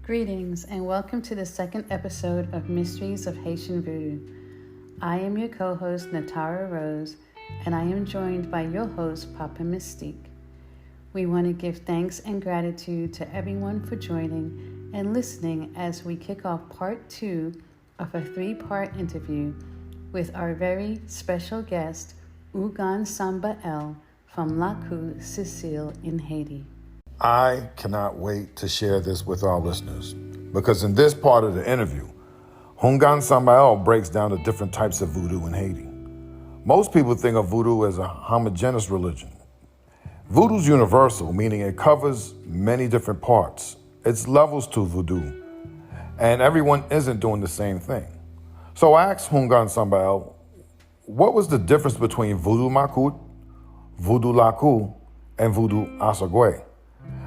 Greetings and welcome to the second episode of Mysteries of Haitian Vodou. I am your co-host Natara Rose and I am joined by your host Papa Mystique. We want to give thanks and gratitude to everyone for joining and listening as we kick off part 2 of a 3-part interview with our very special guest Houngan Samba'L from Lakou, Cecile in Haiti. I cannot wait to share this with our listeners because in this part of the interview, Houngan Samba'L breaks down the different types of voodoo in Haiti. Most people think of voodoo as a homogeneous religion. Voodoo is universal, meaning it covers many different parts. It's levels to voodoo, and everyone isn't doing the same thing. So I asked Houngan Samba'L, what was the difference between voodoo makut, voodoo lakou, and voodoo asagwe?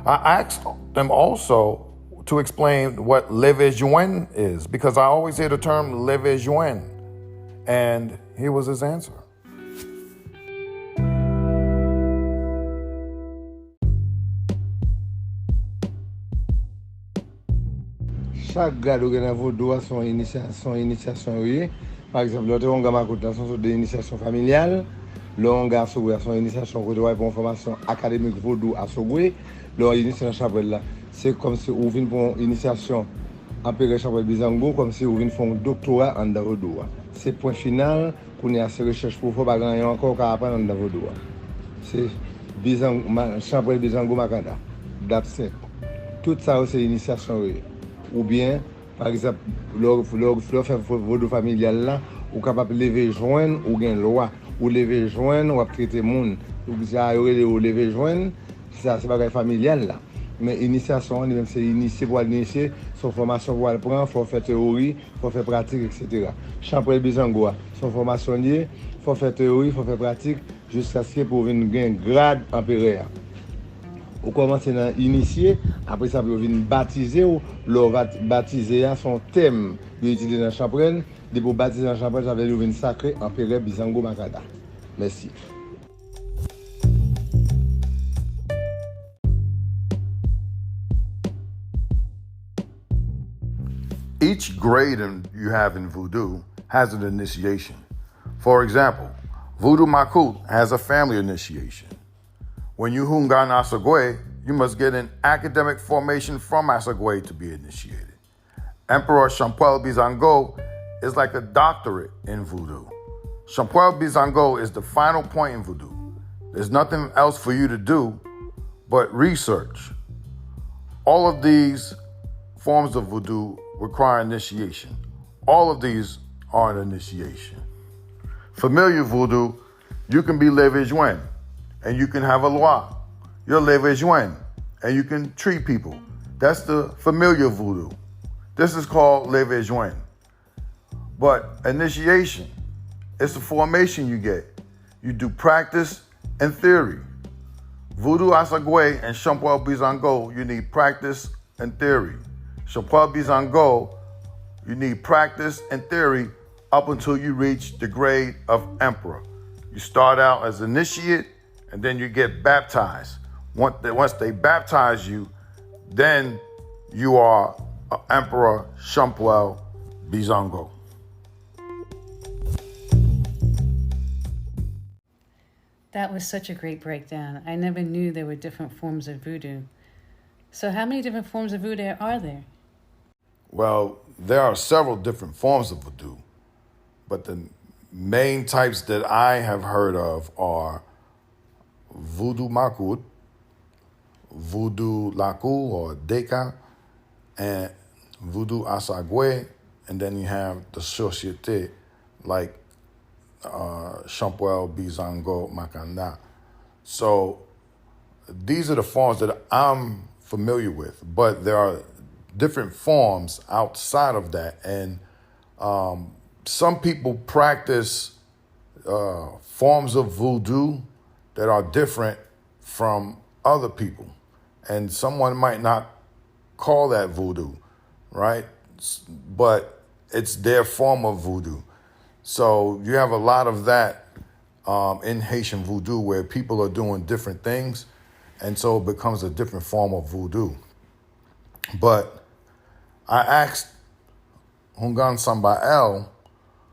I asked them also to explain what leve jwenn is, because I always hear the term leve jwenn, and here was his answer. Chaque gado qui est vaudou a son initiation. Par exemple, l'autre on a son initiation familiale, l'on a son initiation pour une formation académique vaudou à Sogwe. L'initiation chapelle là, c'est comme si on vient pour une initiation en période chapelle Bizango, comme si on vient faire un doctorat en vaudou. C'est point final qu'on a ces recherches pour faire pas gagner encore qu'à apprendre en vaudou. C'est Bizango, chapelle Bizango Makanda, d'absent. Tout ça c'est initiation. Ou bien, par exemple, l'on fait vaudou familial là, ou capable de lever jwenn ou gain loi, ou lever jwenn ou traiter monde. Ou ça lever jwenn. Ça, c'est pas familial là. Mais initiation, même c'est initié pour initier, son formation pour apprendre, il faut faire théorie, il faut faire pratique, etc. Chambre Bizango, son formation liée, il faut faire théorie, il faut faire pratique, jusqu'à ce que pour venir un grade en période. Ou commencer à initier, après ça, vous venir baptiser, ou l'on va baptiser à son thème, l'utiliser dans la chambre, et pour baptiser dans la chambre, j'avais venir sacré en période Bizango Makada. Merci. Each grade you have in voodoo has an initiation. For example, voodoo makut has a family initiation. When you Houngan asagwe, you must get an academic formation from asagwe to be initiated. Emperor Samba'L Bizango is like a doctorate in voodoo. Samba'L Bizango is the final point in voodoo. There's nothing else for you to do but research. All of these forms of voodoo require initiation. All of these are an initiation. Familiar voodoo, you can be leve jwenn, and you can have a loi. You're leve jwenn, and you can treat people. That's the familiar voodoo. This is called leve jwenn. But initiation, it's the formation you get. You do practice and theory. Voodoo asagwe and Samba'L Bizango, you need practice and theory. Samba'L Bizango, you need practice and theory up until you reach the grade of emperor. You start out as initiate and then you get baptized. Once they baptize you, then you are Emperor Samba'L Bizango. That was such a great breakdown. I never knew there were different forms of voodoo. So how many different forms of voodoo are there? Well, there are several different forms of voodoo, but the main types that I have heard of are voodoo makut, voodoo lakou or deka, and voodoo asagwe, and then you have the société like Samba'L Bizango Makanda. So these are the forms that I'm familiar with, but there are different forms outside of that, and some people practice forms of voodoo that are different from other people, and someone might not call that voodoo, right? But it's their form of voodoo. So you have a lot of that in Haitian voodoo where people are doing different things, and so it becomes a different form of voodoo. But I asked Houngan Samba'L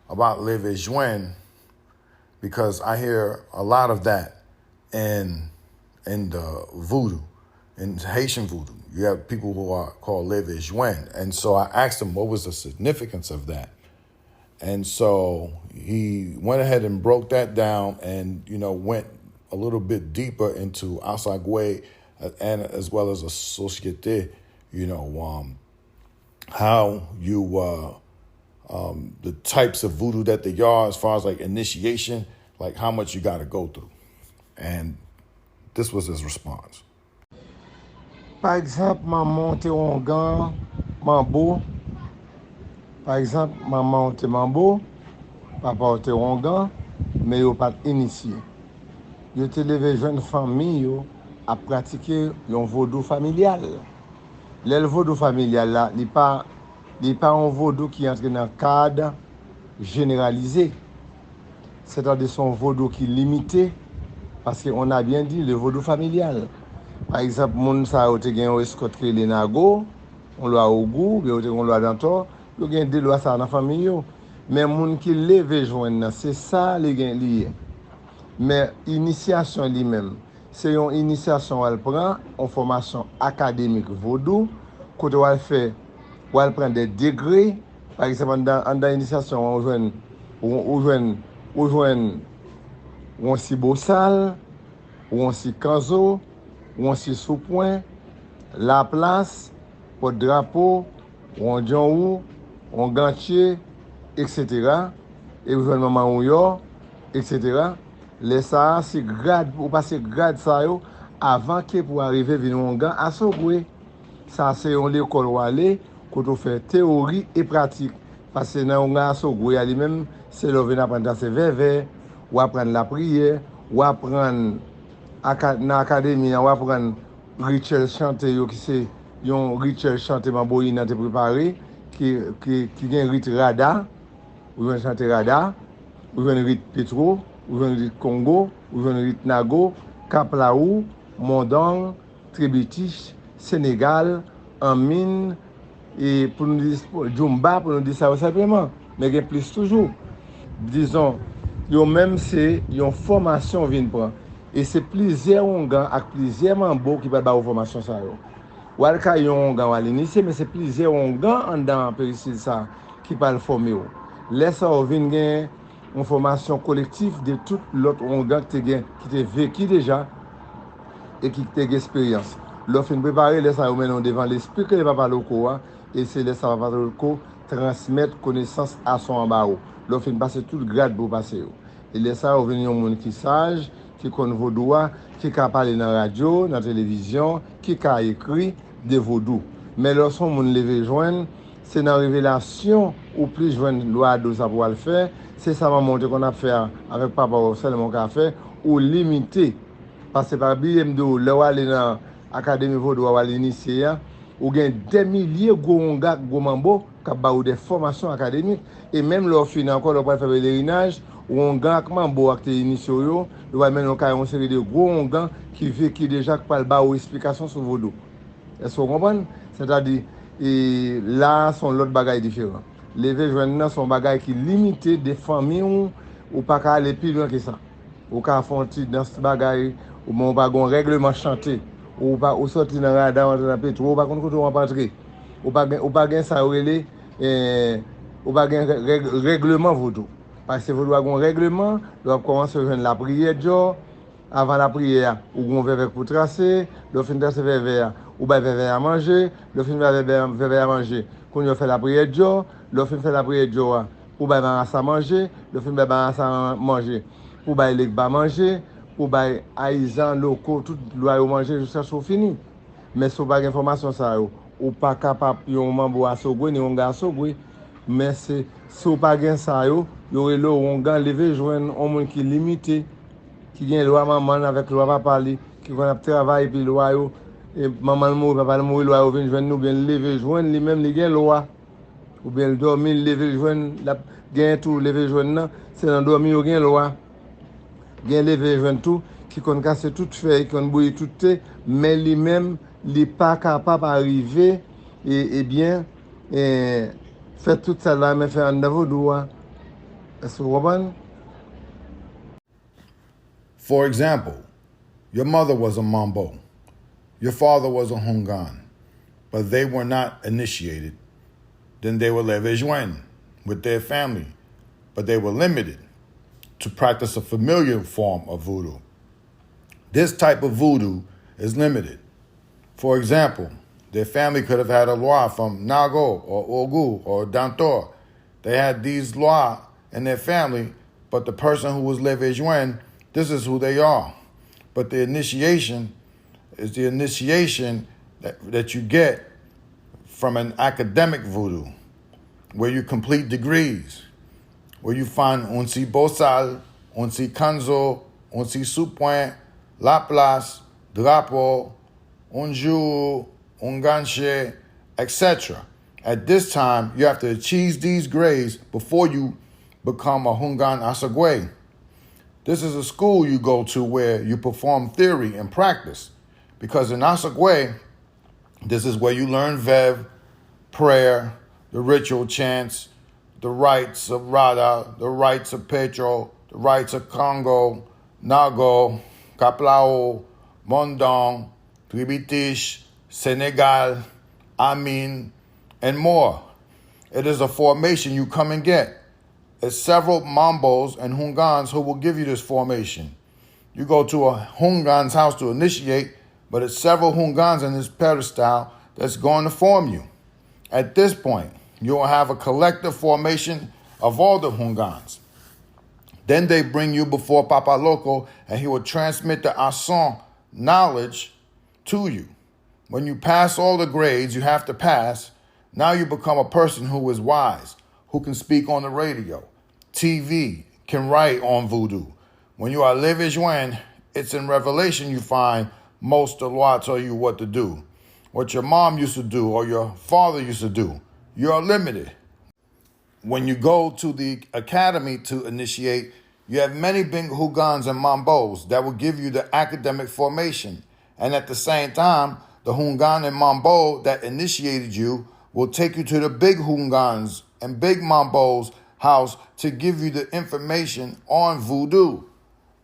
about leve, jwenn because I hear a lot of that in the voodoo, in Haitian voodoo. You have people who are called leve, jwenn. And so I asked him what was the significance of that. And so he went ahead and broke that down and, went a little bit deeper into Asagwe and as well as a société, how you, the types of voodoo that they are as far as like initiation, like how much you got to go through. And this was his response. Par exemple, maman te Houngan, mambo. Par exemple, maman te mambo, papa te Houngan, mais yo pas initié. Yo te levé jeune famille yo à pratiquer un vaudou familial. Le vaudou familial là, il pas un vaudou qui entre dans le cadre généralisé. C'est-à-dire son vaudou qui est limité parce qu'on a bien dit le vaudou familial. Par exemple, moun sa yo te gen un escroc les nago, on loi au goût, on loi d'antor, yo gen des lois ça dans famille yo. Mais moun qui leve jwenn, c'est ça les gen lié. Mais initiation lui-même, c'est une initiation elle prend en formation académique vaudou, quand on fait ou elle prend des degrés. Par exemple, dans l'initiation on joue on si bossal, on si kanzo, on si sous-point, la place, pour drapeau, on djanou, on gantier, etc. Et vous jouez maman ou yo, etc. Les ça, c'est grade, ou passer grade ça yo, avant que pour arriver à venir à Sogwe. Ça, c'est l'école où aller, quand on fait théorie et pratique. Parce que dans on Sogwe, lui-même, c'est là où on apprend ses leve, ou apprendre la prière, ou apprendre dans l'académie, ou apprendre rituel chanté, qui c'est un rituel chanté, ma boyine a été préparé, qui est un rite rada, ou un chanté rada, ou un rite pétro, ou un rite Congo, ou un rite Nago, Kaplaou, Mondang, Tribitiche, Sénégal, Amine, et pour nous dire Djumba, pour nous dire ça simplement, mais il y a plus toujours. Disons, yo même c'est une formation vient prendre. Et c'est plusieurs Houngan avec plusieurs membres qui peuvent avoir formation ça yo. Ou alka yon Houngan à l'initier, mais c'est plusieurs Houngan dans péricile ça qui peuvent former yo. Laisse ça vient gain une formation collective de tout l'autre Houngan qui te vécu déjà et qui te expérience. L'offre préparé laisse ça maintenant devant l'esprit que les papa locaux et c'est laisse ça papa locaux transmettre connaissance à son embargo. L'offre passer tout le grade pour passer. Et laisse ça venir un monde qui sage, qui connaît vaudou, qui a parlé dans la radio, dans la télévision, qui a écrit des vaudous. Mais lorsqu'on monde lever joindre, c'est dans la révélation ou plus joindre loi de ça pour le faire, c'est ça maman qu'on a fait avec papa seulement qu'on a fait ou limiter parce que par BM2 là aller dans académie vaudou à l'initier ou gain des milliers gonga gomambo qui ba des formations académiques et même leur fin encore leur faire pèlerinage ou on gagne mambo acte initiaux yo doit même une série de gros gants qui vécu déjà qui parle ba ou explication sur vaudou. Est-ce que vous comprenez? C'est-à-dire et là sont l'autre bagaille différent. Les jeunes sont bagaille qui limité des familles ou pas qu'à aller plus loin que ça. Ou qu'à faire dans ce bagaille ou mon pas un règlement chanté ou pas ou sortir dans radar dans pétrole ou pas contre on pas entrer. Ou pas gain ça relé ou pas gain règlement vaudou. Parce que vaudou a un règlement, doit commencer la prière jour avant la prière ou on verre pour tracer, le fin tracer verre ou ba verre à manger, le fin verre à manger. Quand on fait la prière jour, le fin fait la prière jour ou ba à manger, le fin ba à manger. Ou ba les ba manger, ou ba aïsan locaux tout doit manger jusqu'à ce fini. Mais si pas information ça ou pas capable yon mambo à Sogwe ni on ga Sogwe, mais c'est si pas gain ça yo aurait le on ga lever joindre un monde qui limité qui vient loi maman avec loi papa li qui va travailler puis loi yo et maman mourir papa mourir loi vient joindre nous bien lever joindre lui même li gain loi ou bien dormir lever joindre la gain tout lever joindre c'est dans dormir yo gain loi gain lever joindre tout qui kon casser tout fait qui kon bouiller tout mais lui même il pas capable d'arriver et bien Et fait tout ça là, mais fait un vaudou. Est-ce que vous comprenez? For example, your mother was a Mambo. Your father was a Houngan. But they were not initiated. Then they were leve jwenn with their family. But they were limited to practice a familiar form of voodoo. This type of voodoo is limited. For example, their family could have had a loi from Nago or Ogu or Dantor. They had these lois in their family, but the person who was leve jwenn, this is who they are. But the initiation is the initiation that you get from an academic voodoo, where you complete degrees, where you find unsi bosal, unsi kanzo, unsi supoint, laplas, drapo, unju, unganche, etc. At this time, you have to achieve these grades before you become a Houngan Asagwe. This is a school you go to where you perform theory and practice. Because in Asagwe, this is where you learn Vev, prayer, the ritual chants, the rites of Rada, the rites of Petro, the rites of Congo, Nago, Kaplao, Mondong, Tribitish, Senegal, Amin, and more. It is a formation you come and get. It's several Mambos and Houngans who will give you this formation. You go to a Houngan's house to initiate, but it's several Houngans in this pedestal that's going to form you. At this point, you will have a collective formation of all the Houngans. Then they bring you before Papa Loco, and he will transmit the Ason knowledge to you. When you pass all the grades you have to pass, now you become a person who is wise, who can speak on the radio, TV, can write on voodoo. When you are leve jwenn, it's in Revelation you find most of the law tell you what to do. What your mom used to do or your father used to do. You're limited. When you go to the academy to initiate, you have many big Houngans and Mambos that will give you the academic formation. And at the same time, the Houngan and Mambo that initiated you will take you to the big Houngans and big Mambos house to give you the information on voodoo.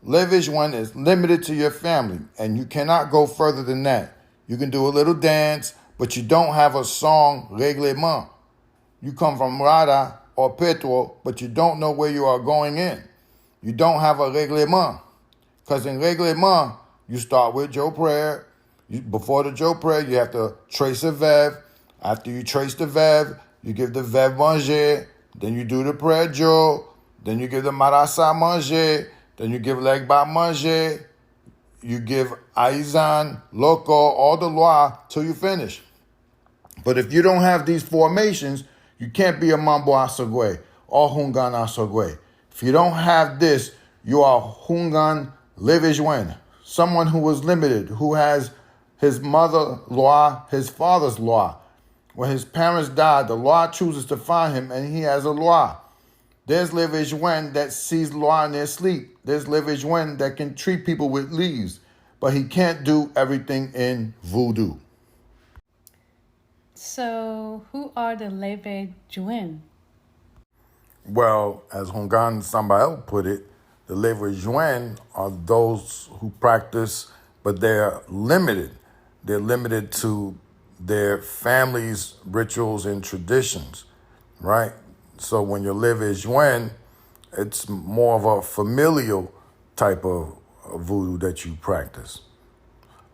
Leve jwenn is limited to your family, and you cannot go further than that. You can do a little dance, but you don't have a song reglement. You come from Rada or Petro, but you don't know where you are going in. You don't have a reglement. Because in reglement, you start with Joe prayer. Before the Joe prayer, you have to trace a Vev. After you trace the Vev, you give the Vev manger. Then you do the prayer Joe. Then you give the Marasa manger. Then you give Legba manger. You give Aizan, Loco, all the Loa till you finish. But if you don't have these formations, you can't be a Mambo Asagwe or Houngan Asagwe. If you don't have this, you are Houngan leve jwenn, someone who was limited, who has his mother Loa, his father's Loa. When his parents died, the Loa chooses to find him, and he has a Loa. There's leve jwenn that sees Loa in their sleep. There's leve jwenn that can treat people with leaves, but he can't do everything in voodoo. So, who are the leve jwenn? Well, as Houngan Samba'L put it, the leve jwenn are those who practice, but they're limited. They're limited to their family's rituals and traditions, right? So when you're leve jwenn, it's more of a familial type of voodoo that you practice.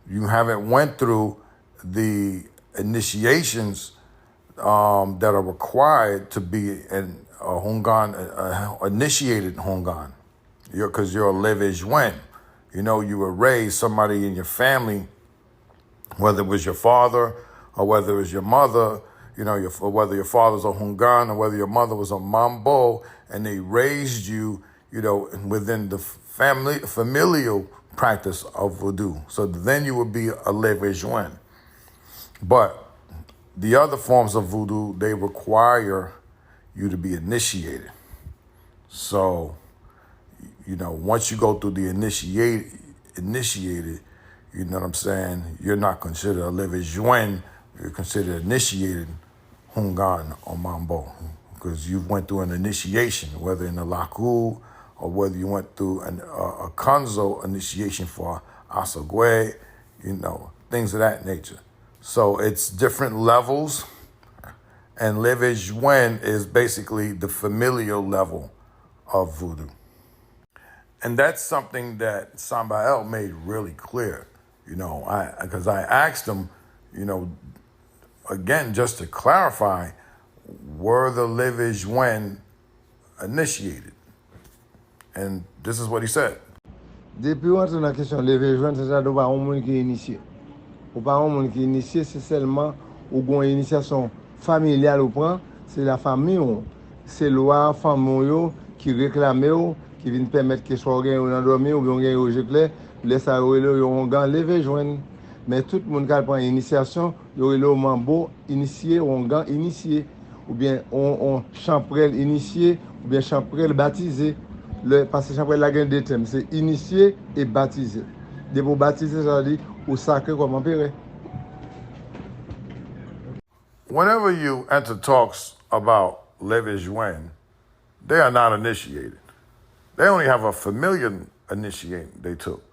You haven't went through the initiations that are required to be a Houngan, initiated Houngan, because you're a leve jwenn. You know, you were raised, somebody in your family, whether it was your father or whether it was your mother, you know, or whether your father's a Houngan or whether your mother was a Mambo, and they raised you, you know, within the familial practice of voodoo. So then you would be a leve jwenn. But the other forms of voodoo, they require you to be initiated. So, you know, once you go through the initiated, you know what I'm saying, you're not considered a leve jwenn, you're considered initiated Houngan or Mambo, because you went through an initiation, whether in the Lakou or whether you went through a Kanzo initiation for Asogwe, things of that nature. So it's different levels, and leve jwenn is basically the familial level of voodoo. And that's something that Samba'L made really clear, because I asked him, again, just to clarify, were the leve jwenn initiated? And this is what he said. Depuis on entre dans la question lever joindre, c'est-à-dire pas un monde qui est initié. Ou pas un monde qui est initié, c'est seulement ou une initiation familiale ou prend, c'est la famille, c'est loi famille qui réclame, qui vient permettre que soit gagne ou endormi ou bien gagne au jeu clair, laisse ça on gagne lever joindre. Mais tout le monde qui prend initiation, il y a le mambo initié, on gagne initié, ou bien on champrel initié, ou bien champrel baptisé. Parce que champrel la gagne deux thèmes, c'est initié et baptisé. De pour baptiser, ça veut dire ou sacré comme empereur. Whenever you enter talks about leve jwenn, they are not initiated. They only have a familiar initiation they took.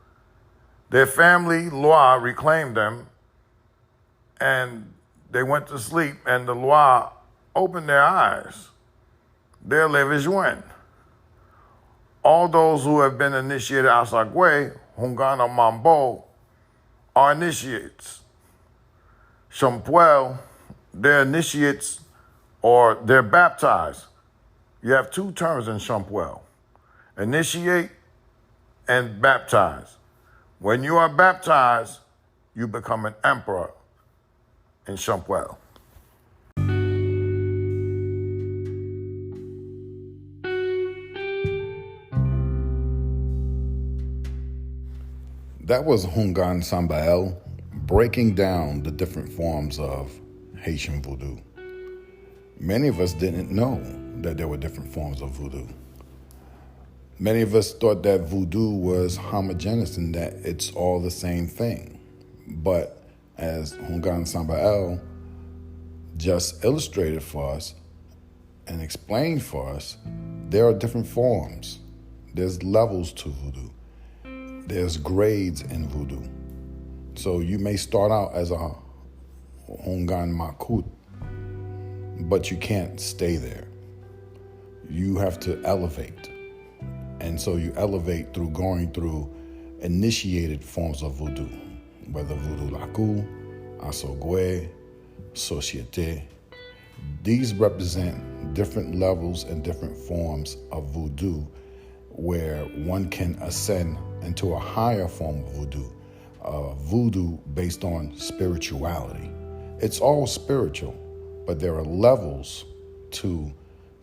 Their family loi reclaimed them, and they went to sleep, and the loi opened their eyes. They're leve jwenn. All those who have been initiated Asogwe, Houngan or Mambo, are initiates. Samba'L, they're initiates or they're baptized. You have two terms in Samba'L: initiate and baptize. When you are baptized, you become an emperor in Samba'L. That was Houngan Samba'L breaking down the different forms of Haitian Vodou. Many of us didn't know that there were different forms of voodoo. Many of us thought that voodoo was homogeneous and that it's all the same thing. But as Houngan Samba'L just illustrated for us and explained for us, there are different forms. There's levels to voodoo. There's grades in voodoo. So you may start out as a Houngan Makut, but you can't stay there. You have to elevate. And so you elevate through going through initiated forms of voodoo, whether voodoo Lakou, Asogwe, Société. These represent different levels and different forms of voodoo where one can ascend into a higher form of voodoo based on spirituality. It's all spiritual, but there are levels to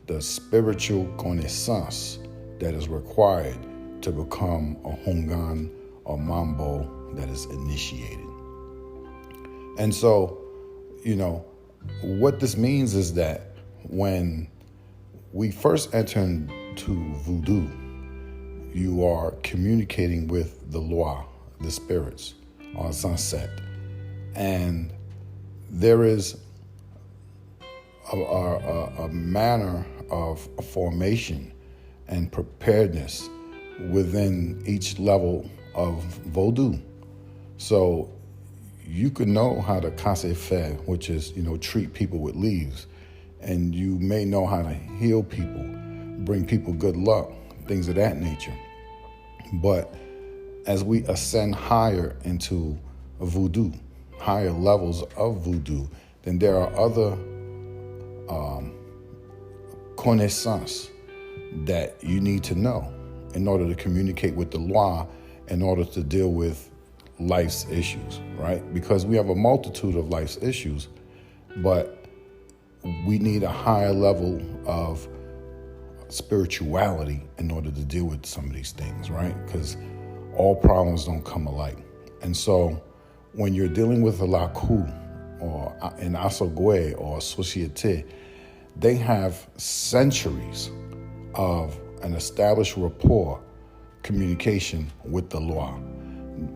the spiritual connaissance that is required to become a Houngan or Mambo that is initiated. And so, what this means is that when we first enter into voodoo, you are communicating with the loi, the spirits, on sunset. And there is a manner of formation and preparedness within each level of Vodou. So you could know how to casse faire, which is, treat people with leaves. And you may know how to heal people, bring people good luck, things of that nature. But as we ascend higher into voodoo, higher levels of voodoo, then there are other connaissances that you need to know in order to communicate with the loi, in order to deal with life's issues, right? Because we have a multitude of life's issues, but we need a higher level of spirituality in order to deal with some of these things, right? Because all problems don't come alike. And so when you're dealing with a Lakou or an Asogwe or a Société, they have centuries of an established rapport, communication with the loi,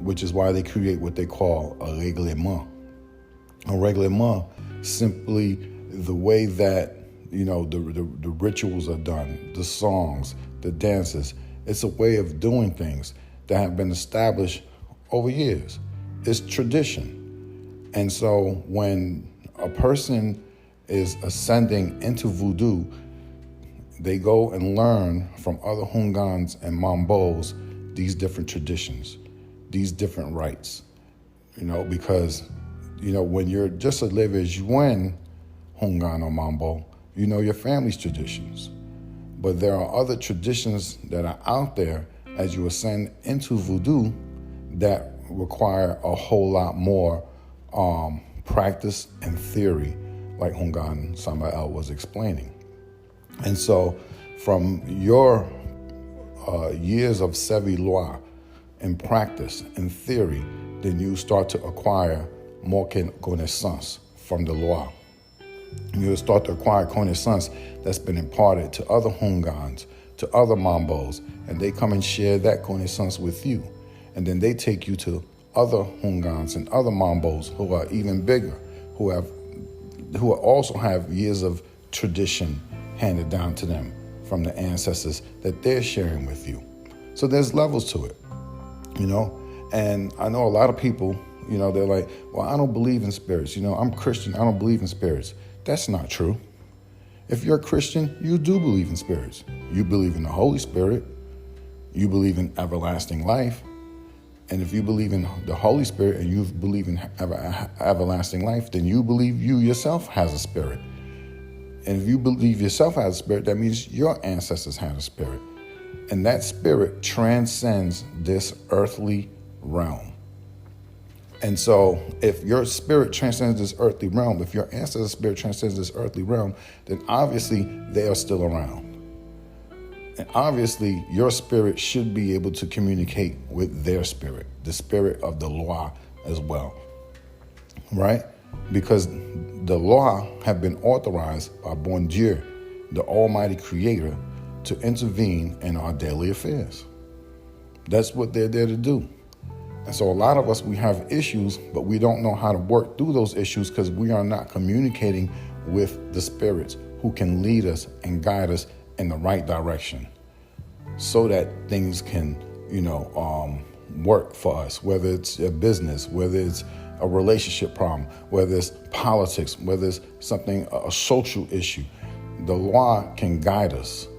which is why they create what they call a règlement. A règlement simply the way that, the rituals are done, the songs, the dances. It's a way of doing things that have been established over years. It's tradition. And so when a person is ascending into voodoo, they go and learn from other Houngans and Mambols these different traditions, these different rites, because, when you're just a leve, jwenn Houngan or Mambo, you know your family's traditions. But there are other traditions that are out there as you ascend into voodoo that require a whole lot more practice and theory, like Houngan Samba'L was explaining. And so from your years of leve and practice and theory, then you start to acquire more connaissance from the loi. You'll start to acquire connaissance that's been imparted to other Houngans, to other Mambos, and they come and share that connaissance with you. And then they take you to other Houngans and other Mambos who are even bigger, who also have years of tradition handed down to them from the ancestors that they're sharing with you. So there's levels to it, and I know a lot of people, they're like, well, I don't believe in spirits. I'm Christian, I don't believe in spirits. That's not true. If you're a Christian, you do believe in spirits. You believe in the Holy Spirit. You believe in everlasting life. And if you believe in the Holy Spirit and you believe in everlasting life, then you believe you yourself has a spirit. And if you believe yourself has a spirit, that means your ancestors had a spirit. And that spirit transcends this earthly realm. And so if your spirit transcends this earthly realm, if your ancestor's spirit transcends this earthly realm, then obviously they are still around. And obviously your spirit should be able to communicate with their spirit, the spirit of the loi as well, right? Because the loi have been authorized by Bon Dieu, the Almighty Creator, to intervene in our daily affairs. That's what they're there to do. And so a lot of us, we have issues, but we don't know how to work through those issues because we are not communicating with the spirits who can lead us and guide us in the right direction so that things can, work for us, whether it's a business, whether it's a relationship problem, whether it's politics, whether it's something, a social issue. The loi can guide us.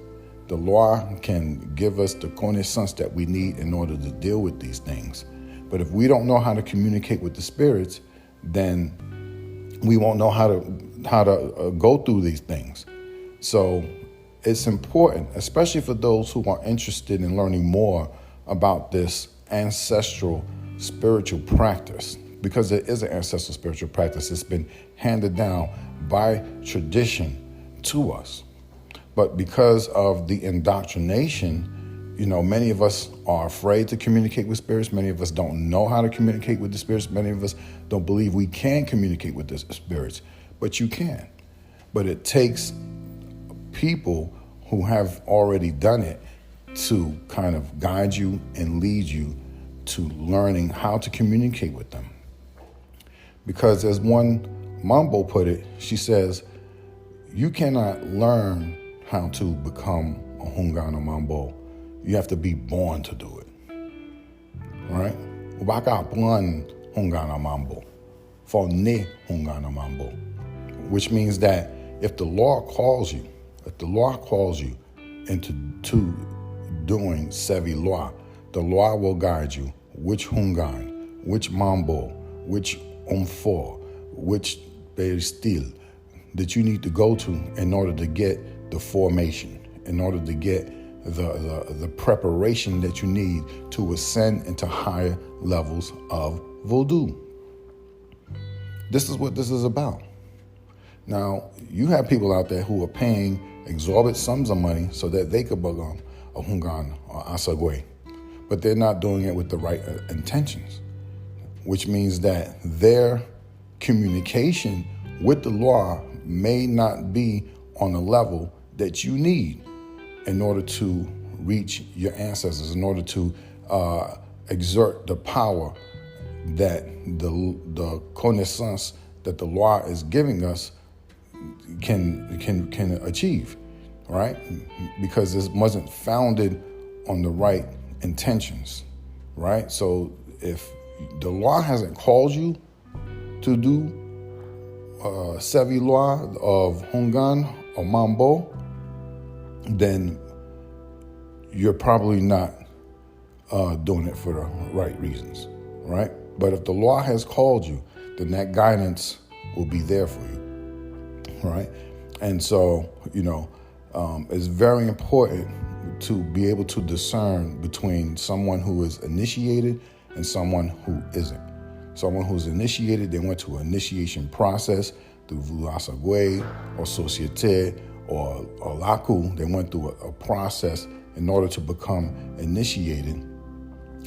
The loi can give us the connaissance that we need in order to deal with these things. But if we don't know how to communicate with the spirits, then we won't know how to go through these things. So it's important, especially for those who are interested in learning more about this ancestral spiritual practice, because it is an ancestral spiritual practice. It's been handed down by tradition to us. But because of the indoctrination, many of us are afraid to communicate with spirits. Many of us don't know how to communicate with the spirits. Many of us don't believe we can communicate with the spirits, but you can. But it takes people who have already done it to kind of guide you and lead you to learning how to communicate with them. Because as one Mambo put it, she says, you cannot learn how to become a Houngan or Mambo. You have to be born to do it, right? Waka plan Houngan or Mambo, for ne Houngan or Mambo, which means that if the law calls you into doing sevi loi, the law will guide you which Houngan, which Mambo, which Omfor, which Stil that you need to go to in order to get the formation, in order to get the preparation that you need to ascend into higher levels of Vodou. This is what this is about. Now, you have people out there who are paying exorbitant sums of money so that they could become a Houngan or Asagwe, but they're not doing it with the right intentions, which means that their communication with the law may not be on a level that you need in order to reach your ancestors, in order to exert the power that the connaissance that the law is giving us can achieve, right? Because this wasn't founded on the right intentions, right? So if the law hasn't called you to do Sevi law of Houngan or Mambo, then you're probably not doing it for the right reasons, right? But if the law has called you, then that guidance will be there for you, right? And so, it's very important to be able to discern between someone who is initiated and someone who isn't. Someone who's initiated, they went to an initiation process through Vodou Asagwe or Société or Lakou. They went through a process in order to become initiated.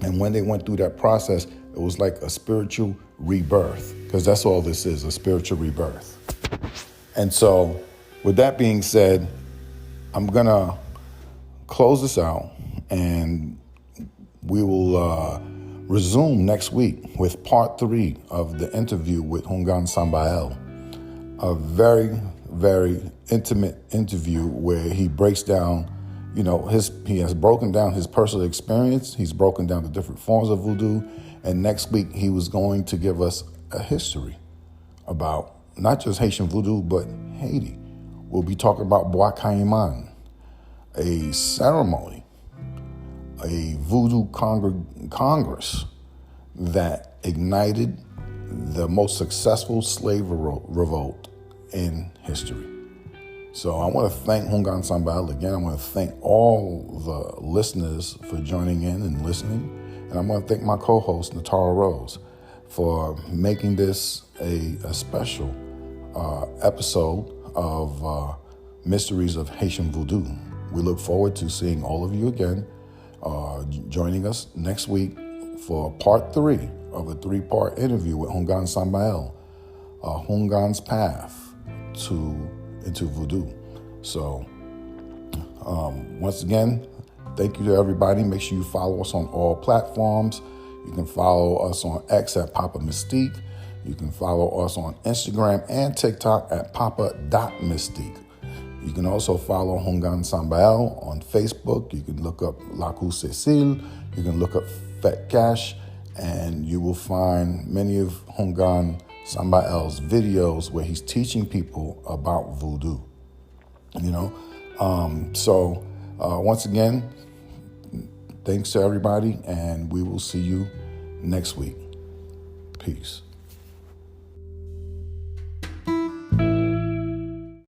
And when they went through that process, it was like a spiritual rebirth, because that's all this is, a spiritual rebirth. And so with that being said, I'm going to close this out, and we will resume next week with part 3 of the interview with Houngan Samba'L. A very, very intimate interview where he breaks down, he has broken down his personal experience. He's broken down the different forms of voodoo. And next week, he was going to give us a history about not just Haitian voodoo, but Haiti. We'll be talking about Bois Caiman, a ceremony, a voodoo congress that ignited the most successful slave revolt in history. So I want to thank Houngan Samba'L again. I want to thank all the listeners for joining in and listening. And I want to thank my co-host, Natara Rose, for making this a special episode of Mysteries of Haitian Vodou. We look forward to seeing all of you again, joining us next week for part 3 of a 3-part interview with Houngan Samba'L, Houngan's path into voodoo. So once again, thank you to everybody. Make sure you follow us on all platforms. You can follow us on X at Papa Mystique. You can follow us on Instagram and TikTok at papa.mystique. You can also follow Houngan Samba'L on Facebook. You can look up Lakou Cecile. You can look up Fet Cash, and you will find many of Houngan Samba'L's videos where he's teaching people about voodoo. So once again, thanks to everybody, and we will see you next week. Peace.